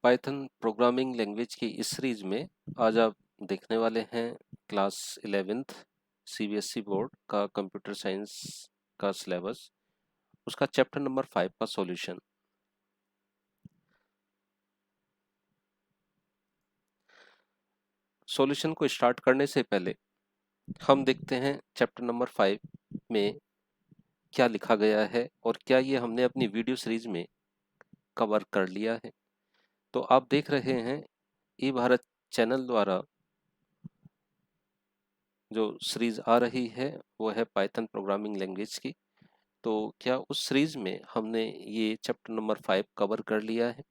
Python programming language की इस series में आज आप देखने वाले हैं क्लास 11th सीबीएसई बोर्ड का कंप्यूटर साइंस का सिलेबस, उसका चैप्टर नंबर 5 का सॉल्यूशन। सॉल्यूशन को स्टार्ट करने से पहले हम देखते हैं चैप्टर नंबर 5 में क्या लिखा गया है और क्या ये हमने अपनी वीडियो सीरीज में कवर कर लिया है। तो आप देख रहे हैं ई भारत चैनल द्वारा जो सीरीज आ रही है वो है पाइथन प्रोग्रामिंग लैंग्वेज की। तो क्या उस सीरीज में हमने ये चैप्टर नंबर 5 कवर कर लिया है?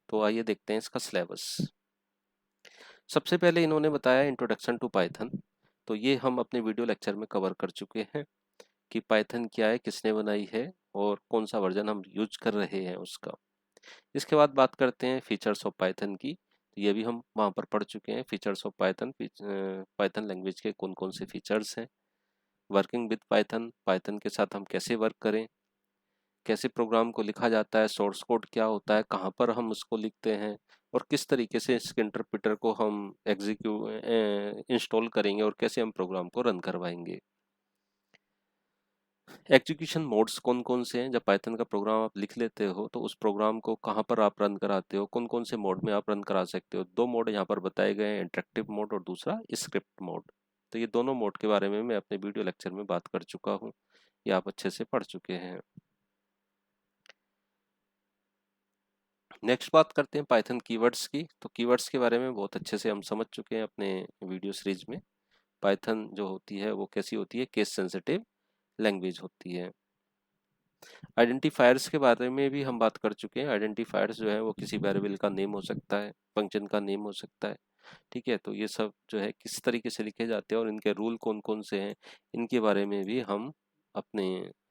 तो आइए देखते हैं इसका सिलेबस। सबसे पहले इन्होंने बताया इंट्रोडक्शन टू पाइथन। तो ये हम अपने वीडियो लेक्चर में कवर कर चुके हैं कि पाइथन क्या है, किसने बनाई है और कौन सा वर्जन हम यूज कर रहे हैं उसका। इसके बाद बात करते हैं फीचर्स ऑफ पाइथन की। तो ये भी हम वहाँ पर पढ़ चुके हैं, features of Python, Python language के कौन कौन से फीचर्स हैं, वर्किंग विद पाइथन, पाइथन के साथ हम कैसे वर्क करें, कैसे प्रोग्राम को लिखा जाता है, सोर्स कोड क्या होता है, कहाँ पर हम उसको लिखते हैं और किस तरीके से इसके इंटरप्रेटर को हम इंस्टॉल करेंगे और कैसे हम प्रोग्राम को रन करवाएंगे। एग्जीक्यूशन मोड्स कौन कौन से हैं, जब पाइथन का प्रोग्राम आप लिख लेते हो तो उस प्रोग्राम को कहाँ पर आप रन कराते हो, कौन कौन से मोड में आप रन करा सकते हो। दो मोड यहाँ पर बताए गए हैं, इंटरेक्टिव मोड और दूसरा स्क्रिप्ट मोड। तो ये दोनों मोड के बारे में मैं अपने वीडियो लेक्चर में बात कर चुका हूँ, ये आप अच्छे से पढ़ चुके हैं। नेक्स्ट बात करते हैं पाइथन कीवर्ड्स की। तो कीवर्ड्स के बारे में बहुत अच्छे से हम समझ चुके हैं अपने वीडियो सीरीज में। पाइथन जो होती है वो कैसी होती है, केस सेंसिटिव लैंग्वेज होती है। आइडेंटिफायर्स के बारे में भी हम बात कर चुके हैं। आइडेंटिफायर्स जो है वो किसी वेरिएबल का नेम हो सकता है, फंक्शन का नेम हो सकता है, ठीक है। तो ये सब जो है किस तरीके से लिखे जाते हैं और इनके रूल कौन कौन से हैं, इनके बारे में भी हम अपने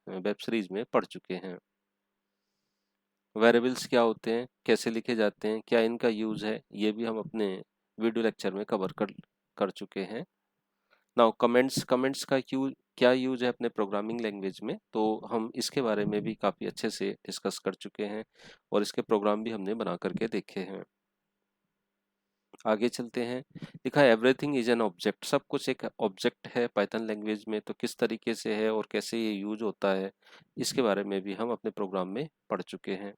वेब सीरीज में पढ़ चुके हैं। वेरिएबल्स क्या होते हैं, कैसे लिखे जाते हैं, क्या इनका यूज है, ये भी हम अपने वीडियो लेक्चर में कवर कर चुके हैं। नाउ कमेंट्स, कमेंट्स का क्या यूज है अपने प्रोग्रामिंग लैंग्वेज में, तो हम इसके बारे में भी काफ़ी अच्छे से डिस्कस कर चुके हैं और इसके प्रोग्राम भी हमने बना करके देखे हैं। आगे चलते हैं। लिखा है एवरीथिंग इज एन ऑब्जेक्ट, सब कुछ एक ऑब्जेक्ट है पाइथन लैंग्वेज में। तो किस तरीके से है और कैसे ये यूज होता है, इसके बारे में भी हम अपने प्रोग्राम में पढ़ चुके हैं।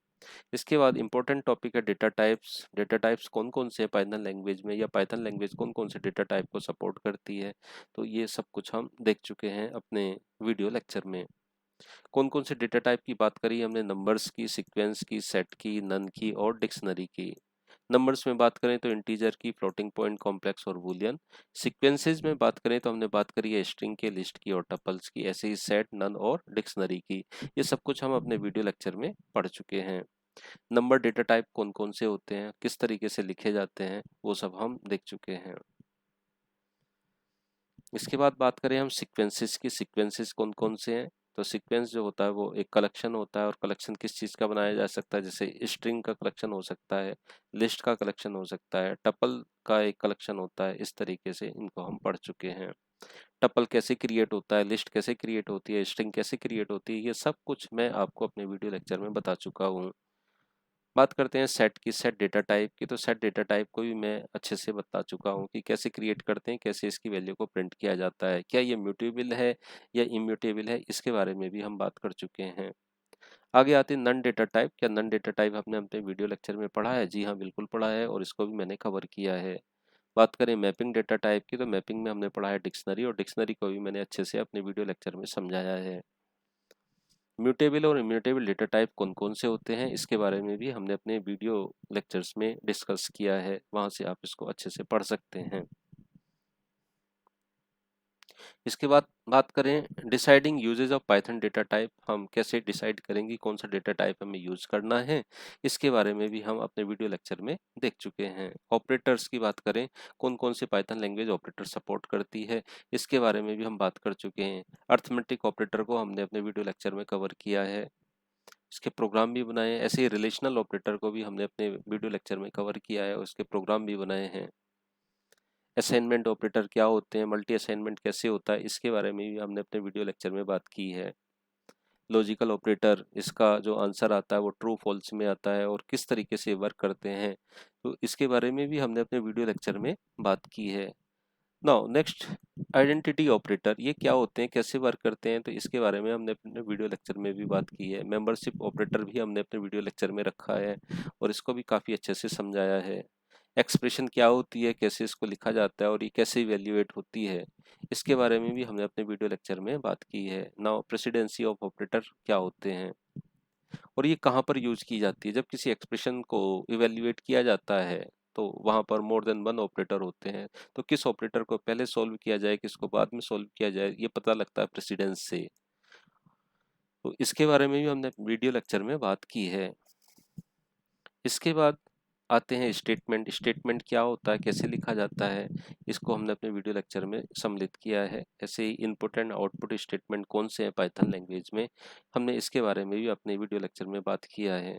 इसके बाद इंपॉर्टेंट टॉपिक है डेटा टाइप्स। डेटा टाइप्स कौन कौन से हैं पाइथन लैंग्वेज में, या पाइथन लैंग्वेज कौन कौन से डेटा टाइप को सपोर्ट करती है, तो ये सब कुछ हम देख चुके हैं अपने वीडियो लेक्चर में। कौन कौन से डेटा टाइप की बात करी हमने, नंबर्स की, सीक्वेंस की, सेट की, नन की और डिक्शनरी की। नंबर्स में बात करें तो इंटीजर की, फ्लोटिंग पॉइंट, कॉम्प्लेक्स और बूलियन। सीक्वेंसेस में बात करें तो हमने बात करी है स्ट्रिंग के, लिस्ट की और टपल्स की, ऐसे ही सेट, नन और डिक्शनरी की। ये सब कुछ हम अपने वीडियो लेक्चर में पढ़ चुके हैं। नंबर डेटा टाइप कौन कौन से होते हैं, किस तरीके से लिखे जाते हैं, वो सब हम देख चुके हैं। इसके बाद बात करें हम सीक्वेंसेस की। सीक्वेंसेस कौन कौन से हैं, तो सीक्वेंस जो होता है वो एक कलेक्शन होता है, और कलेक्शन किस चीज़ का बनाया जा सकता है, जैसे स्ट्रिंग का कलेक्शन हो सकता है, लिस्ट का कलेक्शन हो सकता है, टपल का एक कलेक्शन होता है। इस तरीके से इनको हम पढ़ चुके हैं। टपल कैसे क्रिएट होता है, लिस्ट कैसे क्रिएट होती है, स्ट्रिंग कैसे क्रिएट होती है, ये सब कुछ मैं आपको अपने वीडियो लेक्चर में बता चुका हूँ। बात करते हैं सेट की, सेट डेटा टाइप की। तो सेट डेटा टाइप को भी मैं अच्छे से बता चुका हूँ कि कैसे क्रिएट करते हैं, कैसे इसकी वैल्यू को प्रिंट किया जाता है, क्या ये म्यूटेबल है या इम्यूटेबल है, इसके बारे में भी हम बात कर चुके हैं। आगे आते हैं नन डेटा टाइप। क्या नन डेटा टाइप हमने अपने वीडियो लेक्चर में पढ़ा है? जी हाँ, बिल्कुल पढ़ा है और इसको भी मैंने कवर किया है। बात करें मैपिंग डेटा टाइप की, तो मैपिंग में हमने पढ़ा है डिक्शनरी, और डिक्शनरी को भी मैंने अच्छे से अपने वीडियो लेक्चर में समझाया है। म्यूटेबल और इम्यूटेबल डेटा टाइप कौन कौन से होते हैं, इसके बारे में भी हमने अपने वीडियो लेक्चर्स में डिस्कस किया है, वहां से आप इसको अच्छे से पढ़ सकते हैं। इसके बाद बात करें deciding usages of Python data type, हम कैसे डिसाइड करेंगे कौन सा डेटा टाइप हमें यूज करना है, इसके बारे में भी हम अपने वीडियो लेक्चर में देख चुके हैं। ऑपरेटर्स की बात करें, कौन कौन से पाइथन लैंग्वेज ऑपरेटर सपोर्ट करती है, इसके बारे में भी हम बात कर चुके हैं। अर्थमेटिक ऑपरेटर को हमने अपने वीडियो लेक्चर में कवर किया है, इसके प्रोग्राम भी बनाए हैं। ऐसे ही रिलेशनल ऑपरेटर को भी हमने अपने वीडियो लेक्चर में कवर किया है और उसके प्रोग्राम भी बनाए हैं। असाइनमेंट ऑपरेटर क्या होते हैं, मल्टी असाइनमेंट कैसे होता है, इसके बारे में भी हमने अपने वीडियो लेक्चर में बात की है। लॉजिकल ऑपरेटर, इसका जो आंसर आता है वो ट्रू फॉल्स में आता है और किस तरीके से वर्क करते हैं, तो इसके बारे में भी हमने अपने वीडियो लेक्चर में बात की है। नाउ नेक्स्ट, आइडेंटिटी ऑपरेटर, ये क्या होते हैं, कैसे वर्क करते हैं, तो इसके बारे में हमने अपने वीडियो लेक्चर में भी बात की है। मेंबरशिप ऑपरेटर भी हमने अपने वीडियो लेक्चर में रखा है और इसको भी काफ़ी अच्छे से समझाया है। एक्सप्रेशन क्या होती है, कैसे इसको लिखा जाता है और ये कैसे इवेल्युएट होती है, इसके बारे में भी हमने अपने वीडियो लेक्चर में बात की है। नाउ प्रेसिडेंसी ऑफ ऑपरेटर क्या होते हैं और ये कहाँ पर यूज की जाती है। जब किसी एक्सप्रेशन को इवेल्युएट किया जाता है तो वहाँ पर मोर देन वन ऑपरेटर होते हैं, तो किस ऑपरेटर को पहले सॉल्व किया जाए, किसको बाद में सॉल्व किया जाए, ये पता लगता है प्रेसिडेंस से। तो इसके बारे में भी हमने वीडियो लेक्चर में बात की है। इसके बाद आते हैं स्टेटमेंट। स्टेटमेंट क्या होता है, कैसे लिखा जाता है, इसको हमने अपने वीडियो लेक्चर में सम्मिलित किया है। ऐसे ही इनपुट एंड आउटपुट स्टेटमेंट कौन से हैं पाइथन लैंग्वेज में, हमने इसके बारे में भी अपने वीडियो लेक्चर में बात किया है।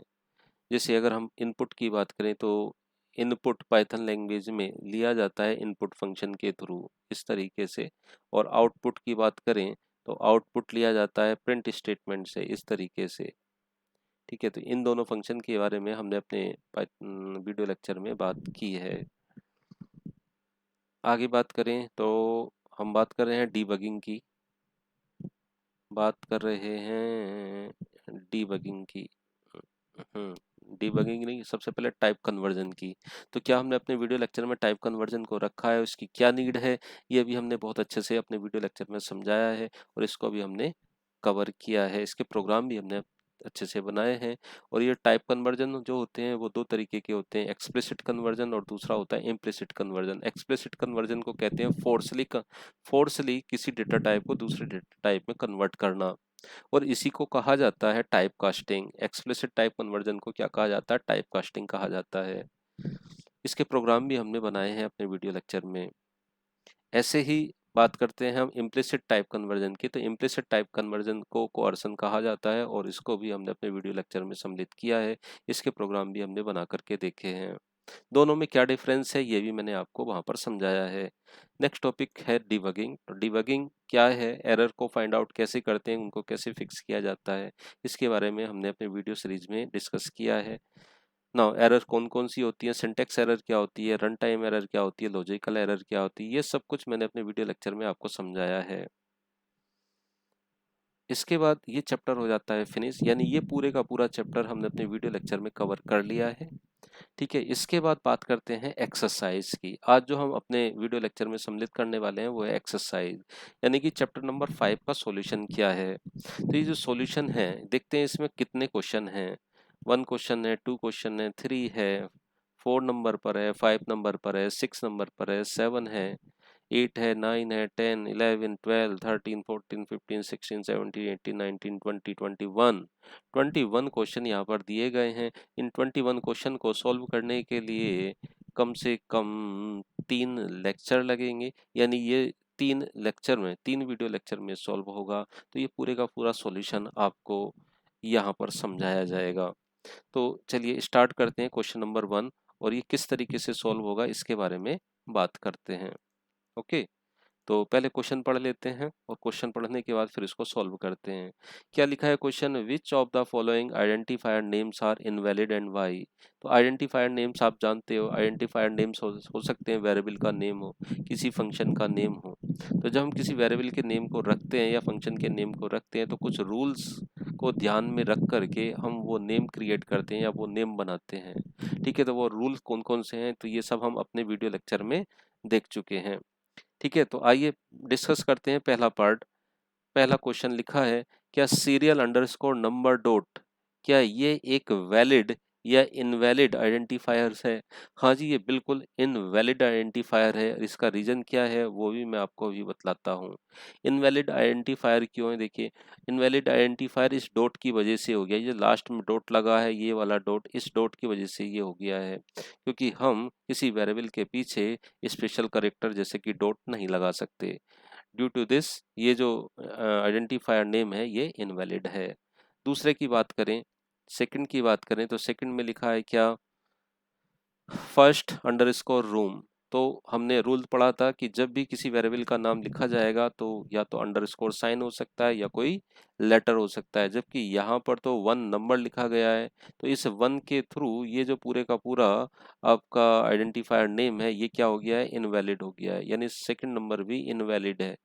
जैसे अगर हम इनपुट की बात करें तो इनपुट पाइथन लैंग्वेज में लिया जाता है इनपुट फंक्शन के थ्रू, इस तरीके से। और आउटपुट की बात करें तो आउटपुट लिया जाता है प्रिंट स्टेटमेंट से, इस तरीके से। ठीक है, तो इन दोनों फंक्शन के बारे में हमने अपने वीडियो लेक्चर में बात की है। आगे बात करें तो हम बात कर रहे हैं डीबगिंग की, बात कर रहे हैं डीबगिंग की। डीबगिंग नहीं, सबसे पहले टाइप कन्वर्जन की। तो क्या हमने अपने वीडियो लेक्चर में टाइप कन्वर्जन को रखा है, उसकी क्या नीड है, ये भी हमने बहुत अच्छे से अपने वीडियो लेक्चर में समझाया है और इसको भी हमने कवर किया है। इसके प्रोग्राम भी हमने अच्छे से बनाए हैं। और ये टाइप कन्वर्जन जो होते हैं वो दो तरीके के होते हैं, एक्सप्लिसिट कन्वर्जन और दूसरा होता है इम्प्लिसिट कन्वर्जन। एक्सप्लिसिट कन्वर्जन को कहते हैं फोर्सली किसी डेटा टाइप को दूसरे डेटा टाइप में कन्वर्ट करना, और इसी को कहा जाता है type casting. Explicit type conversion को क्या कहा जाता है, टाइप कास्टिंग कहा जाता है। इसके प्रोग्राम भी हमने बनाए हैं अपने वीडियो लेक्चर में। ऐसे ही बात करते हैं हम इम्प्लिसिट टाइप कन्वर्जन की। तो इम्प्लिसिट टाइप कन्वर्जन को कोअर्सन कहा जाता है और इसको भी हमने अपने वीडियो लेक्चर में सम्मिलित किया है। इसके प्रोग्राम भी हमने बना करके देखे हैं। दोनों में क्या डिफरेंस है ये भी मैंने आपको वहाँ पर समझाया है। नेक्स्ट टॉपिक है डिबगिंग। तो डिबगिंग क्या है, एरर को फाइंड आउट कैसे करते हैं, उनको कैसे फिक्स किया जाता है, इसके बारे में हमने अपने वीडियो सीरीज में डिस्कस किया है। नाउ एरर कौन कौन सी होती है, सिंटेक्स एरर क्या होती है, रन टाइम एरर क्या होती है, लॉजिकल एरर क्या होती है, ये सब कुछ मैंने अपने वीडियो लेक्चर में आपको समझाया है। इसके बाद ये चैप्टर हो जाता है फिनिश, यानी ये पूरे का पूरा चैप्टर हमने अपने वीडियो लेक्चर में कवर कर लिया है। ठीक है, इसके बाद बात करते हैं एक्सरसाइज की। आज जो हम अपने वीडियो लेक्चर में सम्मिलित करने वाले हैं वो है एक्सरसाइज, यानी कि चैप्टर नंबर 5 का सॉल्यूशन क्या है। तो ये जो सॉल्यूशन है, देखते हैं इसमें कितने क्वेश्चन हैं। 1 क्वेश्चन है, 2 क्वेश्चन है, 3 है, 4 नंबर पर है, 5 नंबर पर है, 6 नंबर पर है, 7 है, 8 है, 9 है, 10, 11, 12, 13, 14, 15, 16, 17, 18, 19, 20, 21 क्वेश्चन यहाँ पर दिए गए हैं। इन 21 क्वेश्चन को सॉल्व करने के लिए कम से कम 3 लेक्चर लगेंगे, यानी ये 3 वीडियो लेक्चर में सॉल्व होगा। तो ये पूरे का पूरा सॉल्यूशन आपको यहाँ पर समझाया जाएगा। तो चलिए स्टार्ट करते हैं क्वेश्चन नंबर 1, और ये किस तरीके से सॉल्व होगा इसके बारे में बात करते हैं। ओके, तो पहले क्वेश्चन पढ़ लेते हैं और क्वेश्चन पढ़ने के बाद फिर इसको सॉल्व करते हैं। क्या लिखा है question, which of the following identifier names are invalid and why. तो आइडेंटिफायर नेम्स आप जानते हो, आइडेंटिफायर नेम्स हो सकते हैं वेरिएबल का नेम हो, किसी फंक्शन का नेम हो। तो जब हम किसी वेरिएबल के नेम को रखते हैं या फंक्शन के नेम को रखते हैं तो कुछ रूल्स को ध्यान में रख करके हम वो नेम क्रिएट करते हैं या वो नेम बनाते हैं। ठीक है, तो वो रूल्स कौन कौन से हैं, तो ये सब हम अपने वीडियो लेक्चर में देख चुके हैं। ठीक है, तो आइए डिस्कस करते हैं पहला पार्ट। पहला क्वेश्चन लिखा है, क्या सीरियल अंडरस्कोर नंबर डॉट, क्या ये एक वैलिड या इनवैलिड आइडेंटिफायर्स है। हाँ जी, ये बिल्कुल इनवैलिड आइडेंटिफायर है। इसका रीजन क्या है वो भी मैं आपको अभी बतलाता हूँ। इनवैलिड आइडेंटिफायर क्यों है, देखिए इनवैलिड आइडेंटिफायर इस डॉट की वजह से हो गया, ये लास्ट में डॉट लगा है, ये वाला डॉट, इस डॉट की वजह से ये हो गया है, क्योंकि हम किसी वेरिएबल के पीछे स्पेशल कैरेक्टर जैसे कि डॉट नहीं लगा सकते। ड्यू टू दिस ये जो आइडेंटिफायर नेम है ये इनवैलिड है। दूसरे की बात करें, सेकंड की बात करें, तो सेकंड में लिखा है क्या, फर्स्ट अंडरस्कोर रूम। तो हमने रूल पढ़ा था कि जब भी किसी वेरिएबल का नाम लिखा जाएगा तो या तो अंडरस्कोर साइन हो सकता है या कोई लेटर हो सकता है, जबकि यहाँ पर तो वन नंबर लिखा गया है। तो इस वन के थ्रू ये जो पूरे का पूरा आपका आइडेंटिफायर नेम है ये क्या हो गया है, इनवैलिड हो गया है, यानी सेकंड नंबर भी इनवैलिड है।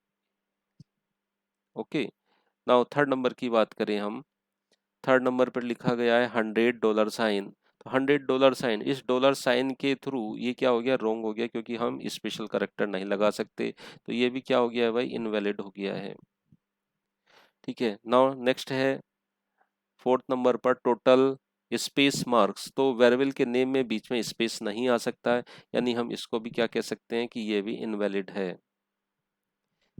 ओके, नाउ थर्ड नंबर की बात करें हम। थर्ड नंबर पर लिखा गया है $100 तो $100 इस डॉलर साइन के थ्रू ये क्या हो गया, रॉन्ग हो गया, क्योंकि हम स्पेशल करेक्टर नहीं लगा सकते, तो ये भी क्या हो गया है भाई, इनवैलिड हो गया है। ठीक है, नाउ नेक्स्ट है फोर्थ नंबर पर टोटल स्पेस मार्क्स। तो वेरिएबल के नेम में बीच में स्पेस नहीं आ सकता है, यानी हम इसको भी क्या कह सकते हैं कि ये भी इनवैलिड है,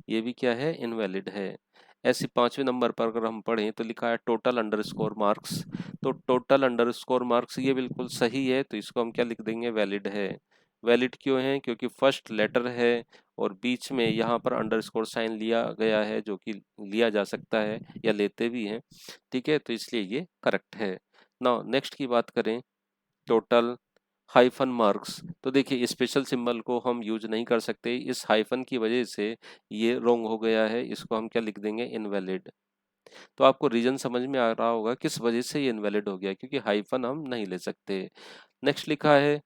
ये भी क्या है, इनवैलिड है। ऐसे पांचवें नंबर पर अगर हम पढ़ें तो लिखा है टोटल अंडरस्कोर मार्क्स। तो टोटल अंडरस्कोर मार्क्स ये बिल्कुल सही है, तो इसको हम क्या लिख देंगे, वैलिड है। वैलिड क्यों है, क्योंकि फर्स्ट लेटर है और बीच में यहाँ पर अंडरस्कोर साइन लिया गया है, जो कि लिया जा सकता है या लेते भी हैं। ठीक है, तो इसलिए ये करेक्ट है। नाउ नेक्स्ट की बात करें, टोटल हाइफन मार्क्स। तो देखिए स्पेशल सिंबल को हम यूज नहीं कर सकते, इस हाइफन की वजह से ये रॉन्ग हो गया है, इसको हम क्या लिख देंगे, इनवैलिड। तो आपको रीजन समझ में आ रहा होगा किस वजह से ये इनवैलिड हो गया, क्योंकि हाइफन हम नहीं ले सकते। नेक्स्ट लिखा है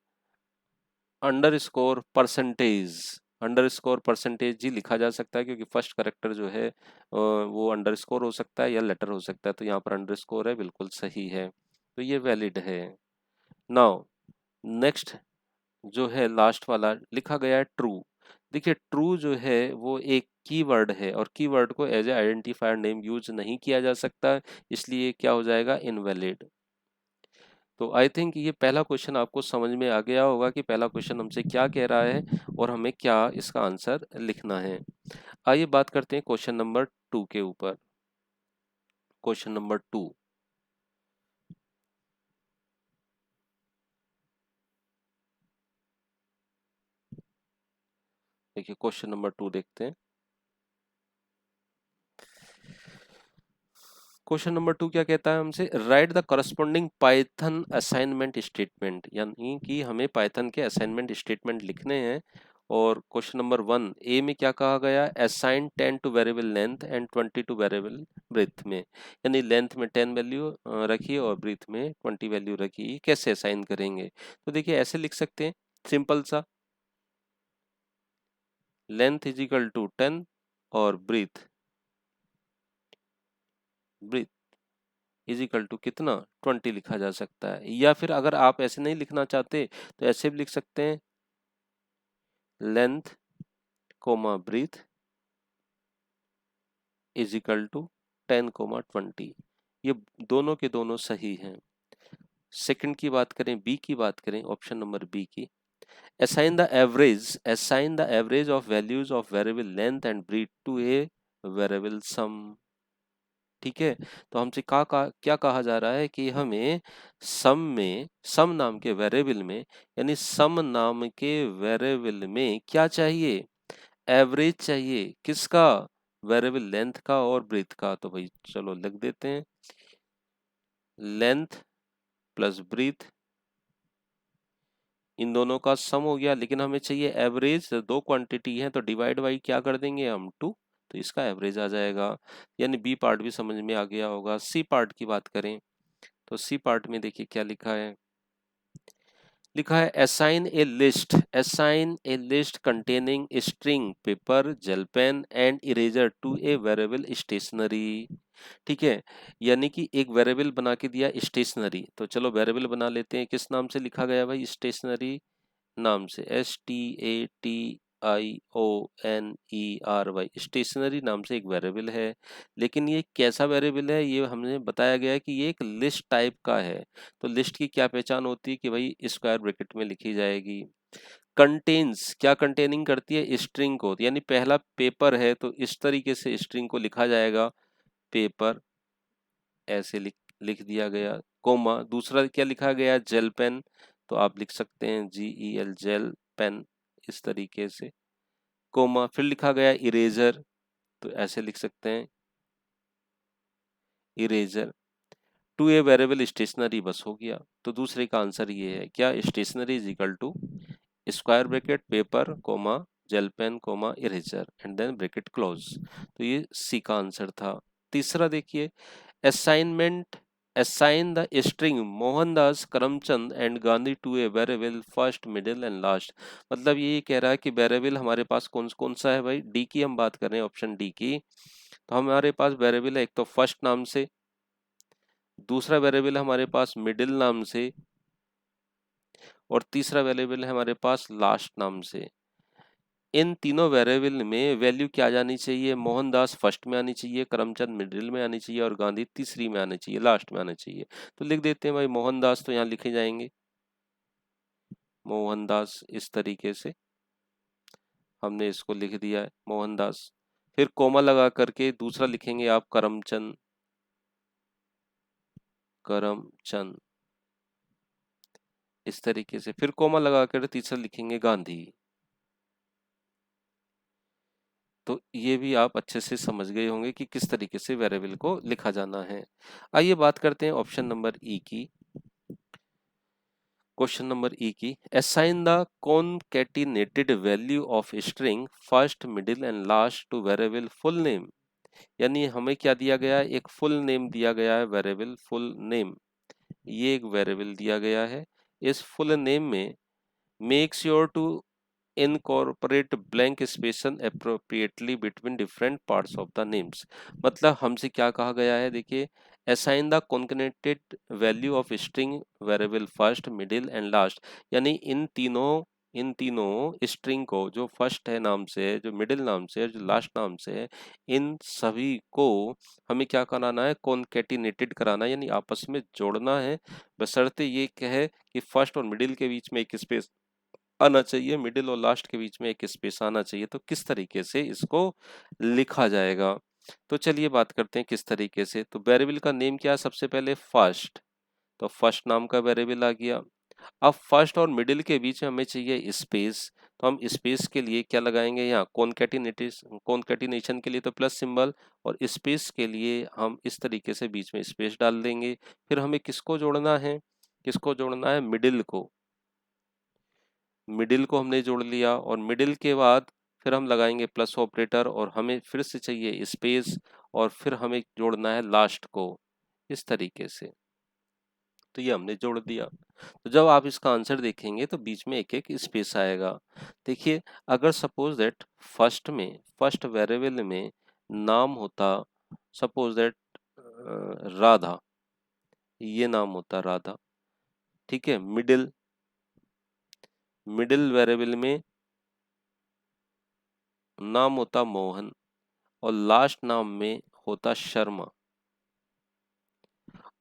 अंडरस्कोर परसेंटेज। अंडरस्कोर परसेंटेज ही लिखा जा सकता है, क्योंकि फर्स्ट करेक्टर जो है वो अंडरस्कोर हो सकता है या लेटर हो सकता है, तो यहाँ पर अंडरस्कोर है, बिल्कुल सही है, तो ये वैलिड है। नाउ नेक्स्ट जो है लास्ट वाला लिखा गया है ट्रू। देखिए ट्रू जो है वो एक कीवर्ड है और कीवर्ड को as a identifier name use नहीं किया जा सकता, इसलिए क्या हो जाएगा, इनवैलिड। तो आई थिंक ये पहला क्वेश्चन आपको समझ में आ गया होगा कि पहला क्वेश्चन हमसे क्या कह रहा है और हमें क्या इसका आंसर लिखना है। आइए बात करते हैं क्वेश्चन नंबर 2 के ऊपर। क्वेश्चन नंबर 2, देखिए क्वेश्चन नंबर 2 देखते हैं। क्वेश्चन नंबर 2 क्या कहता है हमसे, right the corresponding Python assignment statement, यानी कि हमें पाइथन के असाइनमेंट स्टेटमेंट लिखने हैं। और क्वेश्चन नंबर 1 ए में क्या कहा गया, assign 10 to variable length and 20 to variable breadth में, यानी लेंथ में 10 वैल्यू रखिए और ब्रीथ में 20 वैल्यू रखिए, कैसे असाइन करेंगे। तो देखिए ऐसे लिख सकते हैं, सिंपल सा, लेंथ इज इक्वल टू 10 और breadth breadth is equal to कितना, 20 लिखा जा सकता है। या फिर अगर आप ऐसे नहीं लिखना चाहते तो ऐसे भी लिख सकते हैं, length comma breadth is equal to 10 comma 20। ये दोनों के दोनों सही हैं। सेकंड की बात करें, बी की बात करें, ऑप्शन नंबर बी की, assign the average of values of variable length and breadth to a variable sum। ठीक है, तो हमसे क्या कहा जा रहा है कि हमें सम नाम के वेरिएबल में, यानी सम नाम के वेरिएबल में क्या चाहिए, एवरेज चाहिए, किसका, वेरिएबल लेंथ का और ब्रीथ का। तो भाई चलो लिख देते हैं, लेंथ प्लस ब्रीथ, इन दोनों का सम हो गया, लेकिन हमें चाहिए एवरेज, दो क्वांटिटी है तो डिवाइड बाई क्या कर देंगे हम, 2, तो इसका एवरेज आ जाएगा। यानी बी पार्ट भी समझ में आ गया होगा। सी पार्ट की बात करें तो सी पार्ट में देखिए क्या लिखा है, लिखा है assign a list containing string paper gel pen and eraser to a variable stationery. ठीक है, यानी कि एक वेरिएबल बना के दिया स्टेशनरी, तो चलो वेरिएबल बना लेते हैं, किस नाम से लिखा गया भाई, स्टेशनरी नाम से, STATIONERY, स्टेशनरी नाम से एक वेरिएबल है। लेकिन ये कैसा वेरिएबल है, ये हमने बताया गया है कि ये एक लिस्ट टाइप का है। तो लिस्ट की क्या पहचान होती है कि भाई स्क्वायर ब्रैकेट में लिखी जाएगी। कंटेन्स, क्या कंटेनिंग करती है, स्ट्रिंग को, यानी पहला पेपर है तो इस तरीके से स्ट्रिंग को लिखा जाएगा, पेपर ऐसे लिख दिया गया, कोमा दूसरा क्या लिखा गया, जेल पेन, तो आप लिख सकते हैं GEL जेल पेन, इस तरीके से, कोमा फिर लिखा गया इरेजर, तो ऐसे लिख सकते हैं eraser to a variable stationery, बस हो गया। तो दूसरे का आंसर ये है क्या, stationery is equal to square bracket paper comma gel pen comma eraser and then bracket close. तो ये सी का आंसर था। तीसरा देखिए, assignment assign the string Mohandas Karamchand and Gandhi to a variable first middle and last. मतलब ये कह रहा है कि वेरिएबल हमारे पास कौन कौन सा है भाई, डी की हम बात कर रहे हैं, ऑप्शन डी की। तो हमारे पास वेरिएबल है एक तो फर्स्ट नाम से, दूसरा वेरिएबल है हमारे पास मिडिल नाम से, और तीसरा वेरिएबल है हमारे पास लास्ट नाम से। इन तीनों वेरिएबल में वैल्यू क्या आ जानी चाहिए, मोहनदास फर्स्ट में आनी चाहिए, करमचंद मिडिल में आनी चाहिए और गांधी तीसरी में आनी चाहिए, लास्ट में आनी चाहिए। तो लिख देते हैं भाई मोहनदास, तो यहाँ लिखे जाएंगे मोहनदास, इस तरीके से हमने इसको लिख दिया है मोहनदास। फिर कोमा लगा करके दूसरा लिखेंगे आप करमचंद, करमचंद इस तरीके से, फिर कोमा लगा कर तीसरा लिखेंगे गांधी। तो ये भी आप अच्छे से समझ गए होंगे कि किस तरीके से वेरिएबल को लिखा जाना है। आइए बात करते हैं ऑप्शन नंबर ई की। क्वेश्चन नंबर ई की, assign the concatenated value of string first middle and last to variable full name. यानी हमें क्या दिया गया है, एक फुल नेम दिया गया है, वेरिएबल फुल नेम, ये एक वेरिएबल दिया गया है। इस फुल नेम में make sure to incorporate blank spaces appropriately between different parts of the names. मतलब हमसे क्या कहा गया है, देखिए, assign the concatenated value of string variable first middle and last. यानी इन तीनों स्ट्रिंग को, जो फर्स्ट है नाम से है, जो मिडिल नाम से है, जो लास्ट नाम से है, इन सभी को हमें क्या कराना है, कॉन्कैटिनेटेड कराना है, यानी आपस में जोड़ना है। बशर्ते ये कहे कि फर्स्ट और मिडिल के बीच में एक स्पेस आना चाहिए, मिडिल और लास्ट के बीच में एक स्पेस आना चाहिए। तो किस तरीके से इसको लिखा जाएगा, तो चलिए बात करते हैं किस तरीके से। तो वेरिएबल का नेम क्या है, सबसे पहले फर्स्ट, तो फर्स्ट नाम का वेरिएबल आ गया। अब फर्स्ट और मिडिल के बीच में हमें चाहिए स्पेस, तो हम स्पेस के लिए क्या लगाएंगे, यहाँ कॉन्कैटिनेशन के लिए तो प्लस सिंबल, और स्पेस के लिए हम इस तरीके से बीच में स्पेस डाल देंगे। फिर हमें किसको जोड़ना है, किसको जोड़ना है, मिडिल को, मिडिल को हमने जोड़ लिया, और मिडिल के बाद फिर हम लगाएंगे प्लस ऑपरेटर, और हमें फिर से चाहिए स्पेस, और फिर हमें जोड़ना है लास्ट को, इस तरीके से। तो ये हमने जोड़ दिया। तो जब आप इसका आंसर देखेंगे तो बीच में एक एक स्पेस आएगा। देखिए, अगर सपोज दैट फर्स्ट वेरिएबल में नाम होता, सपोज दैट राधा, ये नाम होता राधा, ठीक है। मिडिल मिडिल वेरिएबल में नाम होता मोहन, और लास्ट नाम में होता शर्मा,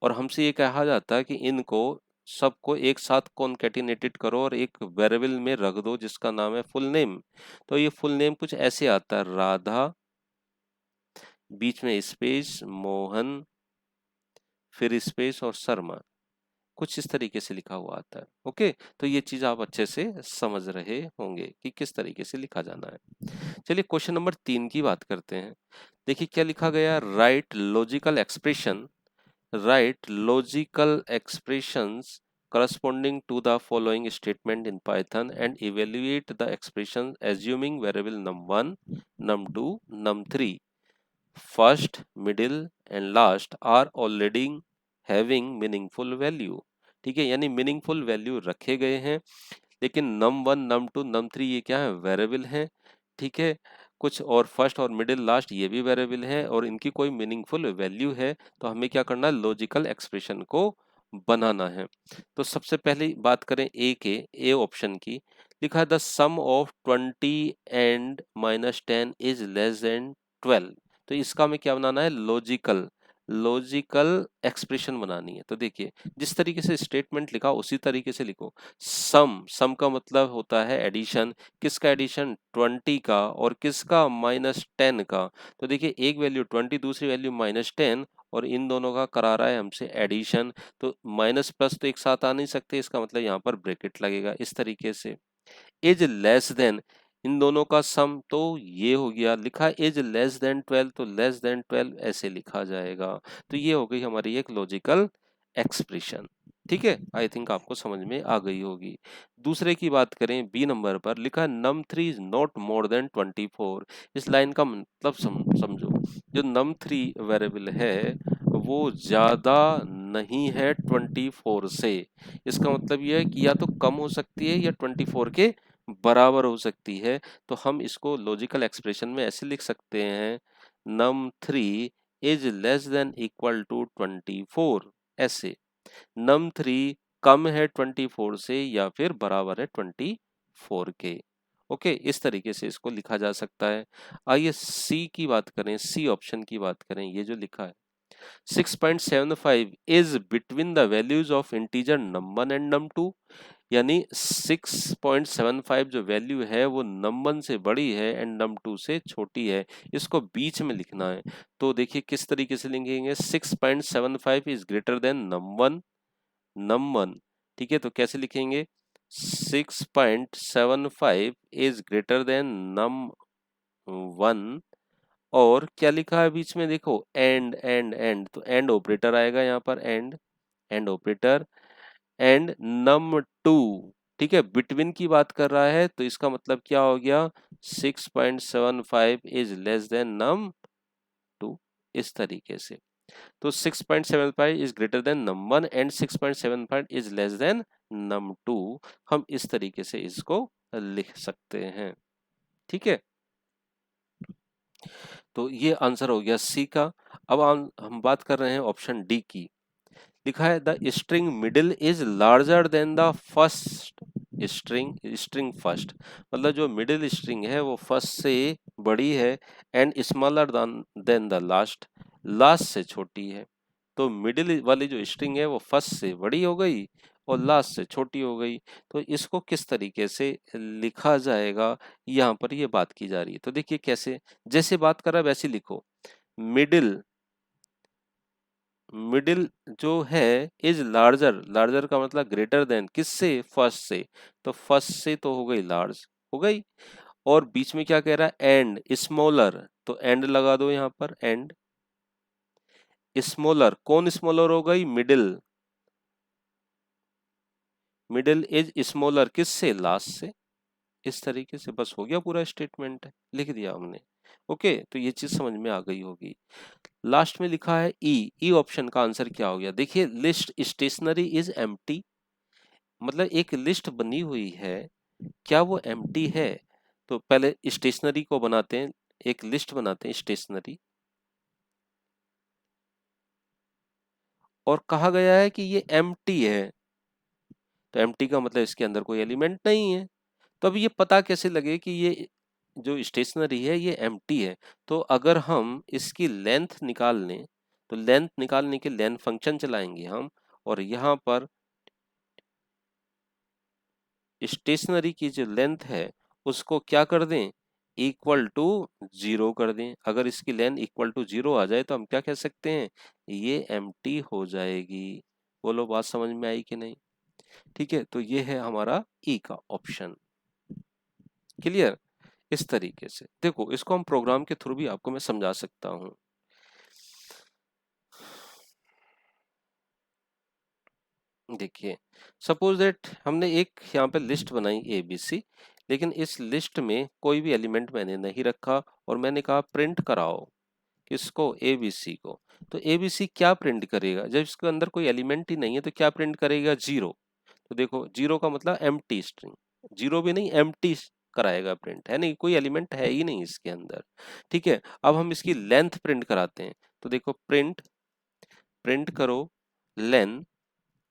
और हमसे ये कहा जाता है कि इनको सबको एक साथ कॉन्कैटिनेटेड करो और एक वेरिएबल में रख दो जिसका नाम है फुल नेम। तो ये फुल नेम कुछ ऐसे आता है, राधा, बीच में स्पेस, मोहन, फिर स्पेस और शर्मा, कुछ इस तरीके से लिखा हुआ आता है। ओके, तो ये चीज आप अच्छे से समझ रहे होंगे कि किस तरीके से लिखा जाना है। चलिए क्वेश्चन नंबर 3 की बात करते हैं। देखिए क्या लिखा गया, right logical expressions corresponding to the following statement in Python and evaluate the expression assuming variable num1, num2, num3 first, middle and last are already having meaningful value। ठीक है, यानी मीनिंगफुल वैल्यू रखे गए हैं, लेकिन नम one num to num three ये क्या है, वेरिएबल है। ठीक है, कुछ और फर्स्ट और मिडिल लास्ट ये भी वेरिएबल है, और इनकी कोई मीनिंगफुल वैल्यू है। तो हमें क्या करना है, लॉजिकल एक्सप्रेशन को बनाना है। तो सबसे पहले बात करें ए ऑप्शन की, लिखा है the sum of 20 and -10 is less than 12। तो इसका हमें क्या बनाना है, लॉजिकल एक्सप्रेशन बनानी है। तो देखिए, जिस तरीके से स्टेटमेंट लिखा उसी तरीके से लिखो। सम का मतलब होता है एडिशन, किसका एडिशन, 20 का, और किसका, -10 का। तो देखिए, एक वैल्यू 20, दूसरी वैल्यू -10, और इन दोनों का करा रहा है हमसे एडिशन। तो माइनस प्लस तो एक साथ आ नहीं सकते, इसका मतलब यहाँ पर ब्रैकेट लगेगा इस तरीके से। इज लेस देन, इन दोनों का सम, तो ये हो गया, लिखा इज लेस देन 12, तो लेस देन 12 ऐसे लिखा जाएगा। तो ये हो गई हमारी एक लॉजिकल एक्सप्रेशन। ठीक है, आई थिंक आपको समझ में आ गई होगी। दूसरे की बात करें, बी नंबर पर लिखा है नम 3 इज नॉट मोर देन 24। इस लाइन का मतलब समझो, जो नम 3 वेरिएबल है वो ज्यादा नहीं है 24 से। इसका मतलब यह है कि या तो कम हो सकती है या 24 के बराबर हो सकती है। तो हम इसको लॉजिकल एक्सप्रेशन में ऐसे लिख सकते हैं, num 3 is less than equal to 24, ऐसे। नम 3 कम है 24 से या फिर बराबर है 24 के। ओके, इस तरीके से इसको लिखा जा सकता है। आइए सी की बात करें, सी ऑप्शन की बात करें। ये जो लिखा है 6.75 is between the values of integer num1 and num2, यानी 6.75 जो वैल्यू है वो num1 से बड़ी है एंड num2 से छोटी है। इसको बीच में लिखना है। तो देखिए किस तरीके से लिखेंगे, 6.75 is greater then num1, num1, ठीक है। तो कैसे लिखेंगे, 6.75 इज ग्रेटर देन num1, और क्या लिखा है बीच में, देखो एंड, तो एंड ऑपरेटर आएगा यहाँ पर, एंड ऑपरेटर, एंड num2, ठीक है। बिटवीन की बात कर रहा है तो इसका मतलब क्या हो गया, 6.75 इज लेस देन num2, इस तरीके से। तो 6.75 is greater then num1 and 6.75 is less then num2, हम इस तरीके से इसको लिख सकते हैं, ठीक है। तो ये आंसर हो गया सी का। अब हम बात कर रहे हैं ऑप्शन डी की। लिखा है the string middle is larger than the first string first, मतलब जो मिडिल स्ट्रिंग है वो फर्स्ट से बड़ी है and smaller than the last, last से छोटी है। तो मिडिल वाली जो स्ट्रिंग है वो फर्स्ट से बड़ी हो गई और लास्ट से छोटी हो गई। तो इसको किस तरीके से लिखा जाएगा, यहाँ पर ये बात की जा रही है। तो देखिए कैसे, जैसे बात कर रहा है वैसे लिखो। मिडिल, मिडिल जो है इज लार्जर, लार्जर का मतलब ग्रेटर देन किससे, फर्स्ट से। तो फर्स्ट से तो हो गई लार्ज, हो गई। और बीच में क्या कह रहा है, एंड स्मॉलर, तो एंड लगा दो यहाँ पर, एंड स्मॉलर, कौन स्मॉलर हो गई, मिडिल, मिडिल इज स्मॉलर किससे, लास्ट से। इस तरीके से बस हो गया, पूरा स्टेटमेंट लिख दिया हमने। ओके, तो ये चीज समझ में आ गई होगी। लास्ट में लिखा है ई, ई ऑप्शन का आंसर क्या हो गया, देखिए लिस्ट स्टेशनरी इज एम्प्टी, मतलब एक लिस्ट बनी हुई है, क्या वो एम्प्टी है। तो पहले स्टेशनरी को बनाते हैं, एक लिस्ट बनाते हैं स्टेशनरी, और कहा गया है कि ये एम्प्टी है। तो एम्प्टी का मतलब इसके अंदर कोई एलिमेंट नहीं है। तो अब ये पता कैसे लगे कि ये जो स्टेशनरी है ये एम्प्टी है। तो अगर हम इसकी लेंथ निकाल लें, तो लेंथ निकालने के लेंथ फंक्शन चलाएंगे हम, और यहाँ पर स्टेशनरी की जो लेंथ है उसको क्या कर दें, इक्वल टू 0 कर दें। अगर इसकी लेंथ इक्वल टू 0 आ जाए तो हम क्या कह सकते हैं, ये एम्प्टी हो जाएगी। बोलो बात समझ में आई कि नहीं। ठीक है, तो ये है हमारा ई का ऑप्शन। क्लियर। इस तरीके से देखो, इसको हम प्रोग्राम के थ्रू भी आपको मैं समझा सकता हूँ। देखिए, सपोज दैट हमने एक यहाँ पे लिस्ट बनाई ए बी सी, लेकिन इस लिस्ट में कोई भी एलिमेंट मैंने नहीं रखा और मैंने कहा प्रिंट कराओ किसको, ए बी सी को। तो ए बी सी क्या प्रिंट करेगा, जब इसके अंदर कोई एलिमेंट ही नहीं है तो क्या प्रिंट करेगा, 0। तो देखो 0 का मतलब एम्प्टी स्ट्रिंग, 0 भी नहीं, एम्प्टी कराएगा प्रिंट, है नहीं, कोई एलिमेंट है ही नहीं इसके अंदर। ठीक है, अब हम इसकी लेंथ प्रिंट कराते हैं। तो देखो प्रिंट, प्रिंट करो लेन,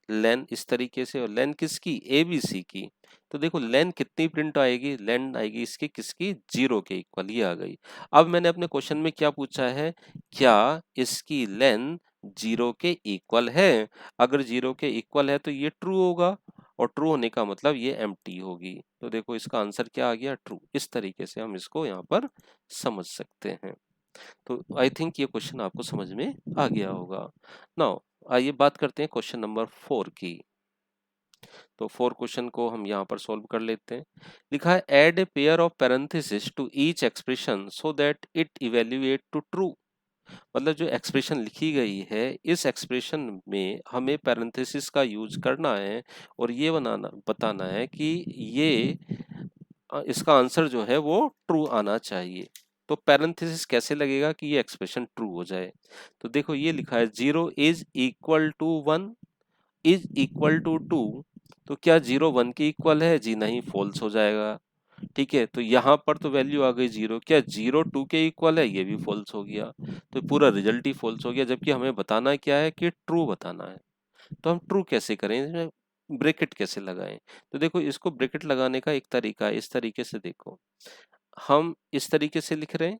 लेन इस तरीके से, और लेन किसकी, ए बी सी की। तो देखो लेन कितनी प्रिंट आएगी, लेन आएगी इसकी किसकी, 0 के इक्वल, ये आ गई। अब मैंने अपने क्वेश्चन में क्या पूछा है, क्या इसकी लेन 0 के इक्वल है। अगर 0 के इक्वल है तो ये ट्रू होगा, और ट्रू होने का मतलब ये एम्प्टी होगी। तो देखो इसका आंसर क्या आ गया, ट्रू। इस तरीके से हम इसको यहाँ पर समझ सकते हैं। तो आई थिंक ये क्वेश्चन आपको समझ में आ गया होगा। नाउ आइए बात करते हैं क्वेश्चन नंबर 4 की। तो 4 क्वेश्चन को हम यहाँ पर सॉल्व कर लेते हैं। लिखा है add a pair of parenthesis to each expression so that it evaluate to true. मतलब जो एक्सप्रेशन लिखी गई है इस एक्सप्रेशन में हमें पैरेंथेसिस का यूज करना है और ये बताना है कि ये इसका आंसर जो है वो ट्रू आना चाहिए। तो पैरेंथेसिस कैसे लगेगा कि ये एक्सप्रेशन ट्रू हो जाए? तो देखो ये लिखा है 0 is equal to 1 is equal to 2। तो क्या 0 1 के इक्वल है? जी नहीं, फॉल्स हो जाएगा। ठीक है, तो यहाँ पर तो वैल्यू आ गई 0। क्या 0 2 के इक्वल है? ये भी फॉल्स हो गया। तो पूरा रिजल्ट ही फॉल्स हो गया, जबकि हमें बताना क्या है कि ट्रू बताना है। तो हम ट्रू कैसे करें, इसमें ब्रैकेट कैसे लगाएं? तो देखो इसको ब्रैकेट लगाने का एक तरीका है, इस तरीके से देखो। हम इस तरीके से लिख रहे हैं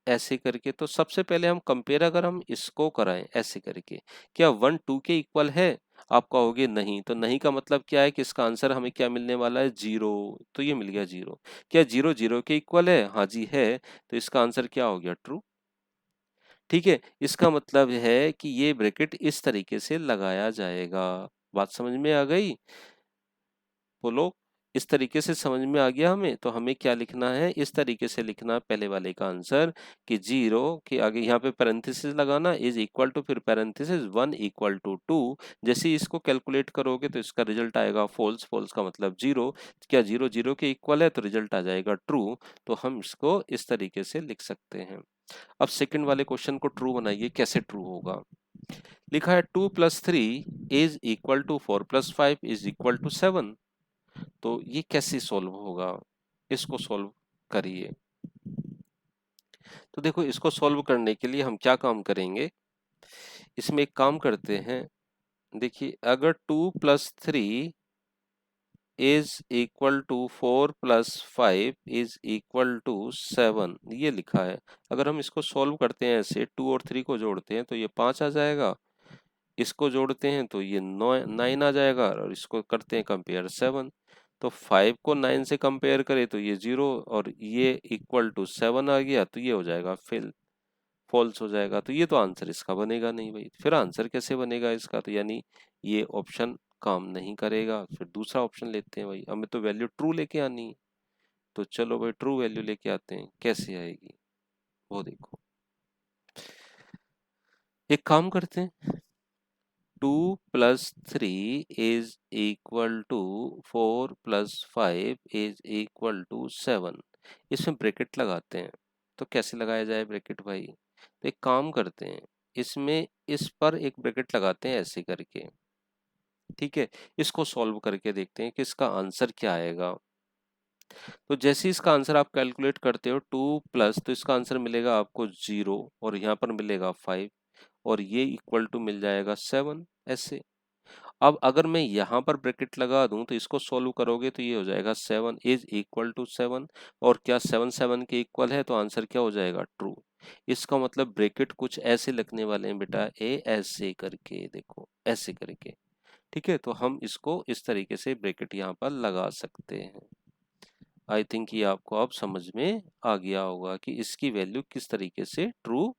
ऐसे करके, तो सबसे पहले हम कंपेयर अगर हम इसको कराएं ऐसे करके, क्या 1 2 के इक्वल है? आप कहोगे नहीं, तो नहीं का मतलब क्या है कि इसका आंसर हमें क्या मिलने वाला है? 0। तो ये मिल गया 0। क्या 0 0 के इक्वल है? हाँ जी है। तो इसका आंसर क्या हो गया? ट्रू। ठीक है, इसका मतलब है कि ये ब्रैकेट इस तरीके से लगाया जाएगा। बात समझ में आ गई? बोलो, इस तरीके से समझ में आ गया हमें? तो हमें क्या लिखना है? इस तरीके से लिखना पहले वाले का आंसर कि 0 के आगे यहाँ पे पैरेंथेसिस लगाना, इज इक्वल टू फिर पैरेंथेसिस 1 इक्वल टू 2। जैसे ही इसको कैलकुलेट करोगे तो इसका रिजल्ट आएगा फॉल्स, फॉल्स का मतलब 0। क्या 0 0 के इक्वल है? तो रिजल्ट आ जाएगा ट्रू। तो हम इसको इस तरीके से लिख सकते हैं। अब सेकंड वाले क्वेश्चन को ट्रू बनाइए। कैसे ट्रू होगा? लिखा है 2 plus 3 is equal to 4 plus 5 is equal to 7। तो ये कैसे सॉल्व होगा? इसको सॉल्व करिए। तो देखो इसको सॉल्व करने के लिए हम क्या काम करेंगे, इसमें एक काम करते हैं। देखिए अगर 2 plus 3 is equal to 4 plus 5 is equal to 7, ये लिखा है। अगर हम इसको सॉल्व करते हैं ऐसे, 2 और 3 को जोड़ते हैं तो ये 5 आ जाएगा, इसको जोड़ते हैं तो ये 9 आ जाएगा, और इसको करते हैं कंपेयर 7। तो 5 को 9 से कंपेयर करें तो ये 0, और ये इक्वल टू 7 आ गया, तो ये हो जाएगा फेल, फॉल्स हो जाएगा। तो ये तो आंसर इसका बनेगा नहीं भाई। फिर आंसर कैसे बनेगा इसका? तो यानी ये ऑप्शन काम नहीं करेगा। फिर दूसरा ऑप्शन लेते हैं भाई, हमें तो वैल्यू ट्रू लेके आनी है। तो चलो भाई ट्रू वैल्यू लेके आते हैं। कैसे आएगी वो देखो। एक काम करते हैं, 2 plus 3 is equal to 4 plus 5 is equal to 7। इसमें ब्रैकेट लगाते हैं। तो कैसे लगाया जाए ब्रैकेट भाई? तो एक काम करते हैं, इसमें इस पर एक ब्रैकेट लगाते हैं ऐसे करके। ठीक है, इसको सॉल्व करके देखते हैं कि इसका आंसर क्या आएगा। तो जैसे इसका आंसर आप कैलकुलेट करते हो 2 प्लस, तो इसका आंसर मिलेगा आपको 0, और यहाँ पर मिलेगा 5, और ये इक्वल टू मिल जाएगा 7 ऐसे। अब अगर मैं यहाँ पर ब्रैकेट लगा दूं तो इसको सॉल्व करोगे तो ये हो जाएगा 7 इज इक्वल टू 7, और क्या 7 7 के इक्वल है? तो आंसर क्या हो जाएगा? ट्रू। इसका मतलब ब्रैकेट कुछ ऐसे लगने वाले हैं बेटा, ए ऐसे करके, देखो ऐसे करके। ठीक है, तो हम इसको इस तरीके से ब्रैकेट यहाँ पर लगा सकते हैं। आई थिंक ये आपको अब समझ में आ गया होगा कि इसकी वैल्यू किस तरीके से ट्रू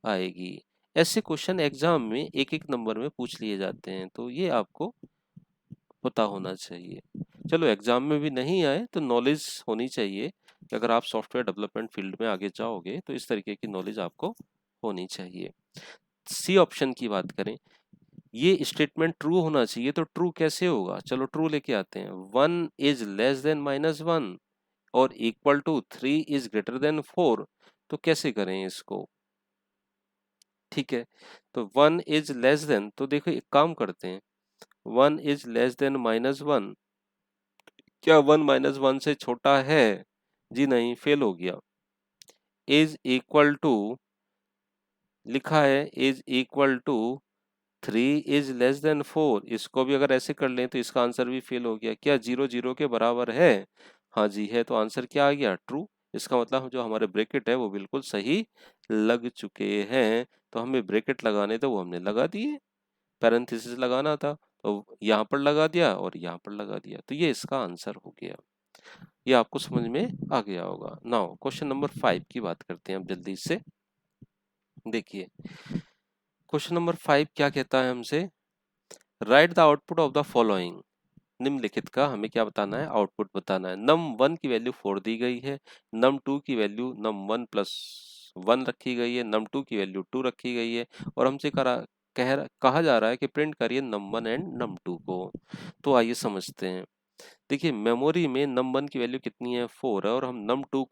आएगी। ऐसे क्वेश्चन एग्जाम में एक एक नंबर में पूछ लिए जाते हैं, तो ये आपको पता होना चाहिए। चलो एग्जाम में भी नहीं आए तो नॉलेज होनी चाहिए कि अगर आप सॉफ्टवेयर डेवलपमेंट फील्ड में आगे जाओगे तो इस तरीके की नॉलेज आपको होनी चाहिए। सी ऑप्शन की बात करें, ये स्टेटमेंट ट्रू होना चाहिए, तो ट्रू कैसे होगा? चलो ट्रू लेके आते हैं। 1 इज लेस देन -1 और equal to 3 is greater than 4। तो कैसे करें इसको? ठीक है, तो 1 इज लेस देन, तो देखो एक काम करते हैं, 1 इज लेस देन -1। क्या 1 -1 से छोटा है? जी नहीं, फेल हो गया। इज इक्वल टू लिखा है, is equal to 3 is less than 4। इसको भी अगर ऐसे कर लें तो इसका आंसर भी फेल हो गया। क्या 0 0 के बराबर है? हाँ जी है। तो आंसर क्या आ गया? ट्रू। इसका मतलब जो हमारे ब्रैकेट है वो बिल्कुल सही लग चुके हैं। तो हमें ब्रैकेट लगाने थे वो हमने लगा दिए, पैरेंथेसिस लगाना था तो यहाँ पर लगा दिया और यहाँ पर लगा दिया, तो ये इसका आंसर हो गया। ये आपको समझ में आ गया होगा। नाउ क्वेश्चन नंबर 5 की बात करते हैं अब जल्दी से। देखिए क्वेश्चन नंबर 5 क्या कहता है हमसे, right the output of the following. निम्नलिखित का हमें क्या बताना है? आउटपुट बताना है। num1 की वैल्यू 4 दी गई है, num2 की वैल्यू num1 प्लस 1 रखी गई है, num2 की वैल्यू 2 रखी गई है और हमसे कहा जा रहा है कि प्रिंट करिए num1 एंड num2 को। तो आइए समझते हैं। देखिए मेमोरी में num1 की वैल्यू कितनी है 4 है और हम num2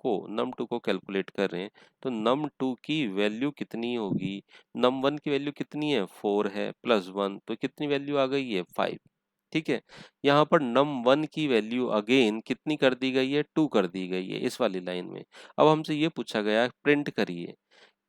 को कैलकुलेट कर रहे हैं, तो num2 की वैल्यू कितनी होगी, num1 की वैल्यू कितनी है 4 है प्लस 1 तो कितनी वैल्यू आ गई है 5। ठीक है, यहाँ पर num1 की वैल्यू अगेन कितनी कर दी गई है 2 कर दी गई है इस वाली लाइन में। अब हमसे ये पूछा गया है प्रिंट करिए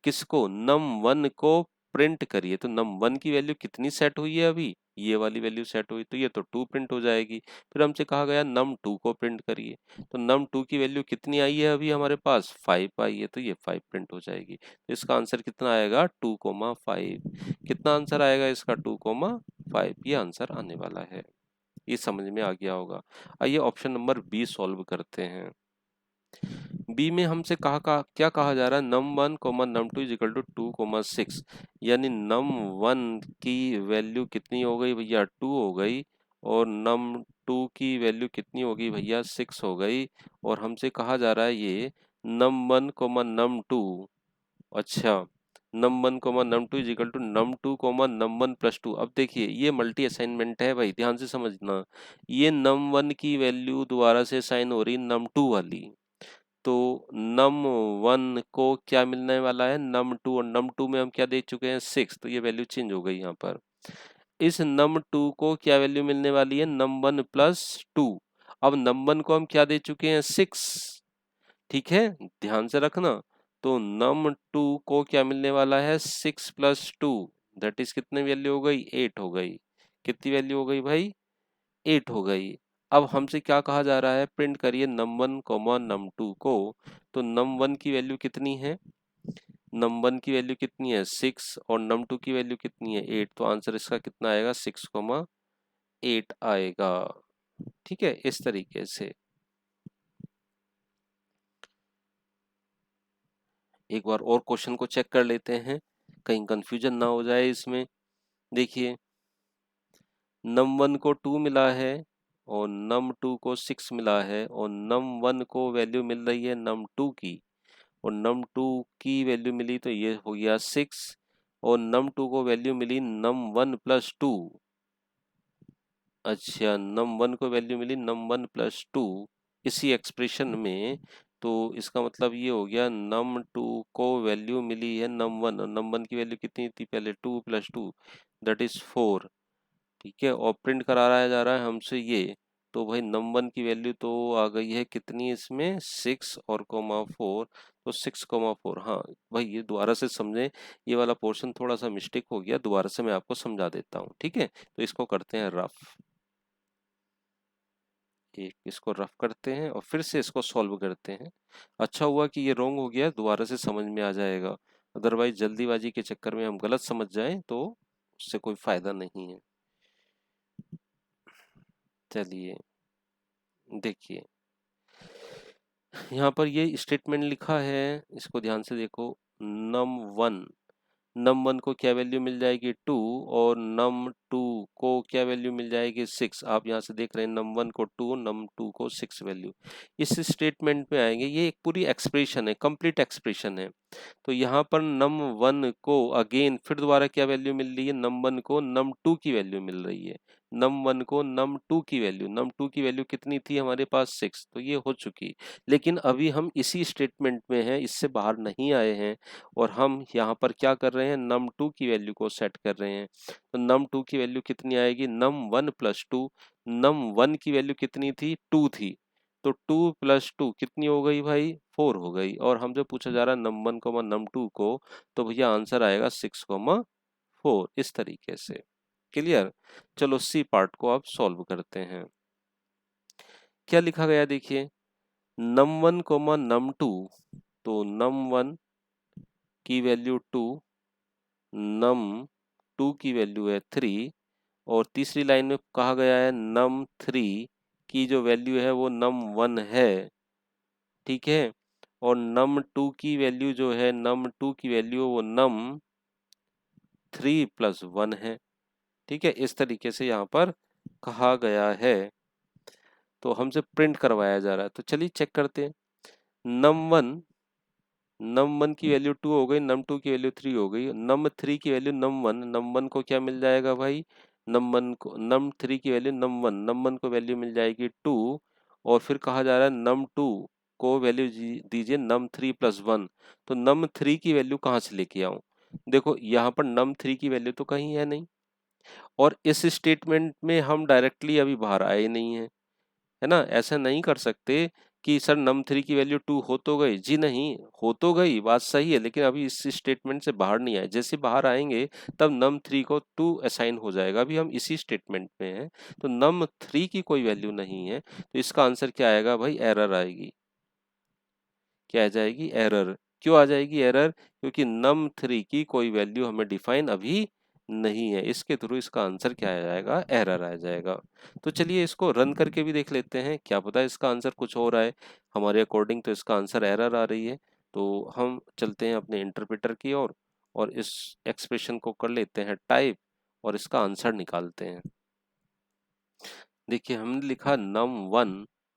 किसको, num1 को प्रिंट करिए, तो num1 की वैल्यू कितनी सेट हुई है अभी, ये वाली वैल्यू सेट हुई, तो ये तो 2 प्रिंट हो जाएगी। फिर हमसे कहा गया num2 को प्रिंट करिए, तो num2 की वैल्यू कितनी आई है अभी हमारे पास 5 आई है, तो ये 5 प्रिंट हो जाएगी। तो इसका आंसर कितना आएगा 2,5। कितना आंसर आएगा इसका 2,5, ये आंसर आने वाला है। ये समझ में आ गया होगा। आइए ऑप्शन नंबर बी सॉल्व करते हैं। बी में हमसे क्या कहा जा रहा है, num1 num2 is equal to 2,6, यानी num1 की वैल्यू कितनी हो गई भैया 2 हो गई और num2 की वैल्यू कितनी होगी भैया 6 हो गई। और हमसे कहा जा रहा है ये num1 num2, अच्छा num1 num2 is equal to num2 num1 plus 2। अब देखिए ये मल्टी असाइनमेंट है भाई, ध्यान से समझना। ये num1 की वैल्यू दोबारा से असाइन हो रही num2 वाली, तो num1 को क्या मिलने वाला है num2, और num2 में हम क्या दे चुके हैं 6, तो ये वैल्यू चेंज हो गई यहाँ पर। इस num2 को क्या वैल्यू मिलने वाली है num1 प्लस 2। अब num1 को हम क्या दे चुके हैं 6, ठीक है ध्यान से रखना। तो num2 को क्या मिलने वाला है 6 प्लस 2, दैट इज कितनी वैल्यू हो गई 8 हो गई। कितनी वैल्यू हो गई भाई 8 हो गई। अब हमसे क्या कहा जा रहा है प्रिंट करिए num1 num2 को, तो num1 की वैल्यू कितनी है, num1 की वैल्यू कितनी है 6 और num2 की वैल्यू कितनी है 8, तो आंसर इसका कितना आएगा 6,8 आएगा। ठीक है इस तरीके से। एक बार और क्वेश्चन को चेक कर लेते हैं, कहीं कंफ्यूजन ना हो जाए इसमें। देखिए num1 को 2 मिला है और num2 को 6 मिला है और num1 को वैल्यू मिल रही है num2 की और num2 की वैल्यू मिली तो ये हो गया 6 और num2 को वैल्यू मिली num1 प्लस 2। अच्छा num1 को वैल्यू मिली num1 प्लस 2 इसी एक्सप्रेशन में, तो इसका मतलब ये हो गया num2 को वैल्यू मिली है num1 और num1 की वैल्यू कितनी थी पहले 2 प्लस 2 दैट इज 4। ठीक है और प्रिंट कराया जा रहा है हमसे ये, तो भाई num1 की वैल्यू तो आ गई है कितनी इसमें 6 और 4, तो 6,4। हाँ भाई ये दोबारा से समझें, ये वाला पोर्शन थोड़ा सा मिस्टेक हो गया, दोबारा से मैं आपको समझा देता हूँ। ठीक है तो इसको करते हैं रफ, एक इसको रफ करते हैं और फिर से इसको सॉल्व करते हैं। अच्छा हुआ कि ये रॉन्ग हो गया, दोबारा से समझ में आ जाएगा, अदरवाइज जल्दीबाजी के चक्कर में हम गलत समझ जाएं तो उससे कोई फायदा नहीं है। चलिए देखिए यहाँ पर ये स्टेटमेंट लिखा है, इसको ध्यान से देखो। num1 num1 को क्या वैल्यू मिल जाएगी 2 और num2 को क्या वैल्यू मिल जाएगी 6। आप यहाँ से देख रहे हैं num1 को 2 num2 को 6 वैल्यू इस स्टेटमेंट में आएंगे। ये एक पूरी एक्सप्रेशन है, कंप्लीट एक्सप्रेशन है। तो यहाँ पर num1 को अगेन फिर दोबारा क्या वैल्यू मिल रही है, num1 को num2 की वैल्यू मिल रही है, num1 को num2 की वैल्यू, num2 की वैल्यू कितनी थी हमारे पास 6, तो ये हो चुकी। लेकिन अभी हम इसी स्टेटमेंट में हैं, इससे बाहर नहीं आए हैं और हम यहाँ पर क्या कर रहे हैं num2 की वैल्यू को सेट कर रहे हैं। तो num2 की वैल्यू कितनी आएगी num1 प्लस 2, num1 की वैल्यू कितनी थी 2 थी, तो 2 प्लस 2 कितनी हो गई भाई 4 हो गई। और हमसे पूछा जा रहा है num1 num2 को, तो भैया आंसर आएगा 6,4 इस तरीके से। क्लियर। चलो सी पार्ट को आप सॉल्व करते हैं। क्या लिखा गया देखिए num1 num2, तो num1 की वैल्यू 2, num2 की वैल्यू है 3 और तीसरी लाइन में कहा गया है num3 की जो वैल्यू है वो num1 है। ठीक है और num2 की वैल्यू जो है num2 की वैल्यू वो num3 प्लस 1 है। ठीक है इस तरीके से यहाँ पर कहा गया है, तो हमसे प्रिंट करवाया जा रहा है। तो चलिए चेक करते हैं num1 num1 की वैल्यू 2 हो गई, num2 की वैल्यू 3 हो गई, num3 की वैल्यू num1 को क्या मिल जाएगा भाई, num1 को, num3 की वैल्यू num1 को वैल्यू मिल जाएगी 2, और फिर कहा जा रहा है num2 को वैल्यू दीजिए num3 प्लस 1। तो num3 की वैल्यू कहाँ से लेके आऊं? देखो यहाँ पर num3 की वैल्यू तो कहीं है नहीं, और इस स्टेटमेंट में हम डायरेक्टली अभी बाहर आए नहीं है, है ना? ऐसा नहीं कर सकते कि सर num3 की वैल्यू 2 हो तो गई, जी नहीं, हो तो गई, बात सही है, लेकिन अभी इस स्टेटमेंट से बाहर नहीं आए। जैसे बाहर आएंगे तब num3 को 2 असाइन हो जाएगा। अभी हम इसी स्टेटमेंट में हैं, तो num3 की कोई वैल्यू नहीं है, तो इसका आंसर क्या आएगा भाई, एरर आएगी। क्या आ जाएगी, एरर। क्यों आ जाएगी एरर? क्योंकि num3 की कोई वैल्यू हमें डिफाइन अभी नहीं है, इसके थ्रू इसका आंसर क्या आ जाएगा, एरर आ जाएगा। तो चलिए इसको रन करके भी देख लेते हैं, क्या पता इसका आंसर कुछ और आए। हमारे अकॉर्डिंग तो इसका आंसर एरर आ रही है, तो हम चलते हैं अपने इंटरप्रेटर की ओर, और इस एक्सप्रेशन को कर लेते हैं टाइप, और इसका आंसर निकालते हैं। देखिए हमने लिखा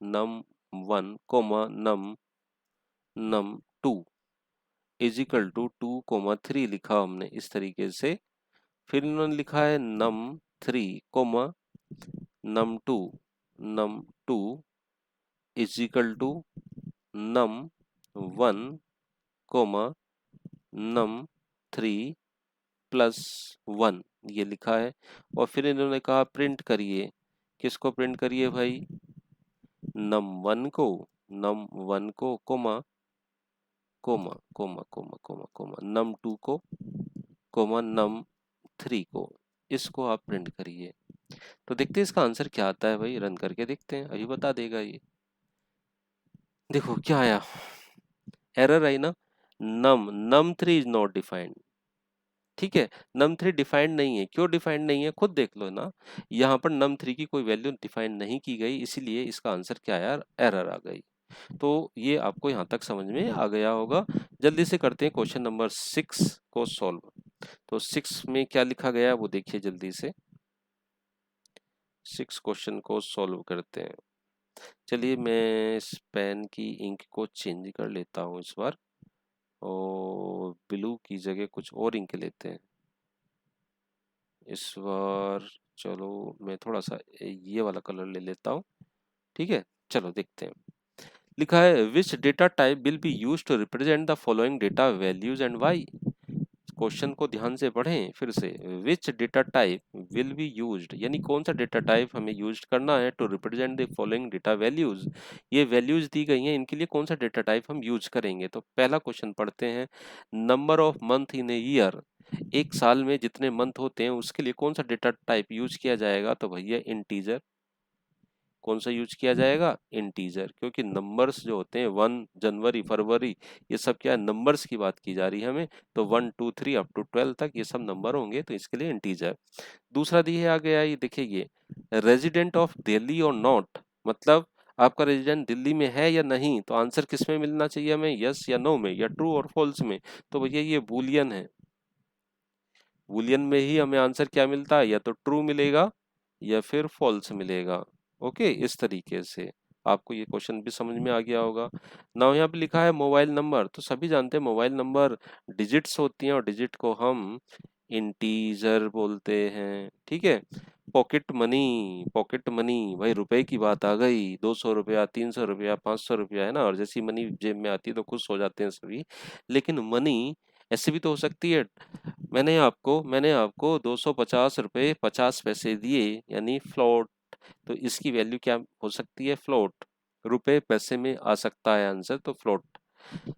num1 coma num2 is equal to 2,3 लिखा हमने इस तरीके से। फिर इन्होंने लिखा है num3 comma num2 num2 is equal to num1 comma num3 plus 1, ये लिखा है। और फिर इन्होंने कहा प्रिंट करिए, किसको प्रिंट करिए भाई, num1 को, num1 को comma comma comma comma comma comma num2 को कोमा num3 को, इसको आप प्रिंट करिए। तो देखते हैं इसका आंसर क्या आता है भाई, रन करके देखते हैं, अभी बता देगा ये। देखो क्या आया, एरर आई ना, num3 इज नॉट डिफाइंड। ठीक है, num3 डिफाइंड नहीं है, क्यों डिफाइंड नहीं है खुद देख लो ना, यहाँ पर num3 की कोई वैल्यू डिफाइंड नहीं की गई, इसीलिए इसका आंसर क्या आया, एरर आ गई। तो ये आपको यहाँ तक समझ में आ गया होगा। जल्दी से करते हैं क्वेश्चन नंबर 6 को सॉल्व। तो 6 में क्या लिखा गया है वो देखिए जल्दी से, 6 क्वेश्चन को सॉल्व करते हैं। चलिए मैं इस पेन की इंक को चेंज कर लेता हूँ इस बार, और ब्लू की जगह कुछ और इंक लेते हैं इस बार। चलो मैं थोड़ा सा ये वाला कलर ले लेता हूँ, ठीक है। चलो देखते हैं, लिखा है which data type will be use to represent the following data values and Y. Question को ध्यान से पढ़ें फिर से, which data type will be used, यानी कौन सा डेटा टाइप हमें यूज करना है to represent the following data values. ये वैल्यूज दी गई हैं, इनके लिए कौन सा डेटा टाइप हम यूज करेंगे। तो पहला क्वेश्चन पढ़ते हैं, number of month in a year, एक साल में जितने मंथ होते हैं उसके लिए कौन सा डेटा टाइप यूज किया जाएगा। तो भैया इंटीजर। कौन सा यूज किया जाएगा, इंटीजर, क्योंकि नंबर्स जो होते हैं 1 जनवरी फरवरी, ये सब क्या है, नंबर्स की बात की जा रही है हमें। तो 1 2 3 अप टू 12 तक ये सब नंबर होंगे, तो इसके लिए इंटीजर। दूसरा दी है आगे, आई देखिए ये, रेजिडेंट ऑफ दिल्ली और नॉट, मतलब आपका रेजिडेंट दिल्ली में है या नहीं। तो आंसर किस में मिलना चाहिए हमें, यस या नो में, या ट्रू और फॉल्स में। तो भैया ये बूलियन है, बूलियन में ही हमें आंसर क्या मिलता है, या तो ट्रू मिलेगा या फिर फॉल्स मिलेगा। ओके, इस तरीके से आपको ये क्वेश्चन भी समझ में आ गया होगा। नाउ यहाँ पे लिखा है मोबाइल नंबर, तो सभी जानते हैं मोबाइल नंबर डिजिट्स होती हैं, और डिजिट को हम इंटीजर बोलते हैं, ठीक है। पॉकेट मनी भाई, रुपए की बात आ गई, 200 रुपया, 300 रुपया, 500 रुपया, है ना। और जैसी मनी जेब में आती है तो खुश हो जाते हैं सभी, लेकिन मनी ऐसे भी तो हो सकती है, मैंने आपको 250 रुपये 50 पैसे दिए, यानी फ्लोट। तो इसकी वैल्यू क्या हो सकती है, फ्लोट, रुपए पैसे में आ सकता है आंसर, तो float.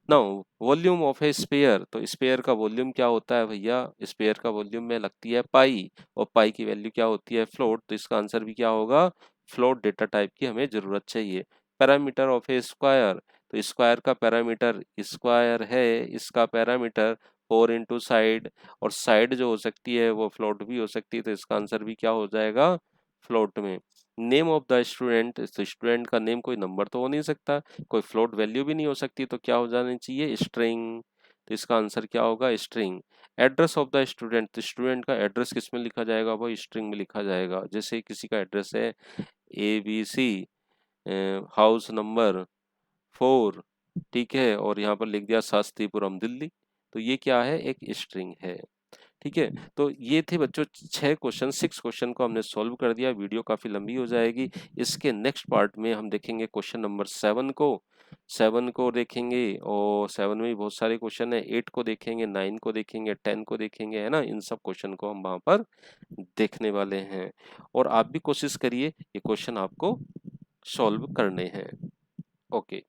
Now volume of a sphere, तो स्पेयर का वॉल्यूम क्या होता है भैया, स्पेयर का वॉल्यूम में लगती है पाई, और पाई की वैल्यू क्या होती है, फ्लोट। तो इसका आंसर भी क्या होगा, फ्लोट डेटा टाइप की हमें जरूरत चाहिए। पैरामीटर ऑफ ए स्क्वायर, तो स्क्वायर का पैरामीटर स्क्वायर है, इसका पैरामीटर 4 इंटू साइड, और साइड जो हो सकती है वो फ्लोट भी हो सकती है, तो इसका आंसर भी क्या हो जाएगा, फ्लोट में। नेम ऑफ द स्टूडेंट, तो स्टूडेंट का नेम कोई नंबर तो हो नहीं सकता, कोई फ्लोट वैल्यू भी नहीं हो सकती, तो क्या हो जानी चाहिए, स्ट्रिंग। तो इसका आंसर क्या होगा, string. Address of the student, तो स्टूडेंट का एड्रेस किस में लिखा जाएगा, वो स्ट्रिंग में लिखा जाएगा। जैसे किसी का एड्रेस है ABC, हाउस नंबर 4, ठीक है, और यहाँ पर लिख दिया शास्त्रीपुरम दिल्ली, तो ये क्या है, एक स्ट्रिंग है। ठीक है, तो ये थे बच्चों 6 क्वेश्चन, 6 क्वेश्चन को हमने सॉल्व कर दिया। वीडियो काफ़ी लंबी हो जाएगी। इसके नेक्स्ट पार्ट में हम देखेंगे क्वेश्चन नंबर 7 को देखेंगे, और 7 में भी बहुत सारे क्वेश्चन है। 8 को देखेंगे, 9 को देखेंगे, 10 को देखेंगे, है ना। इन सब क्वेश्चन को हम वहाँ पर देखने वाले हैं, और आप भी कोशिश करिए ये क्वेश्चन आपको सॉल्व करने हैं। ओके।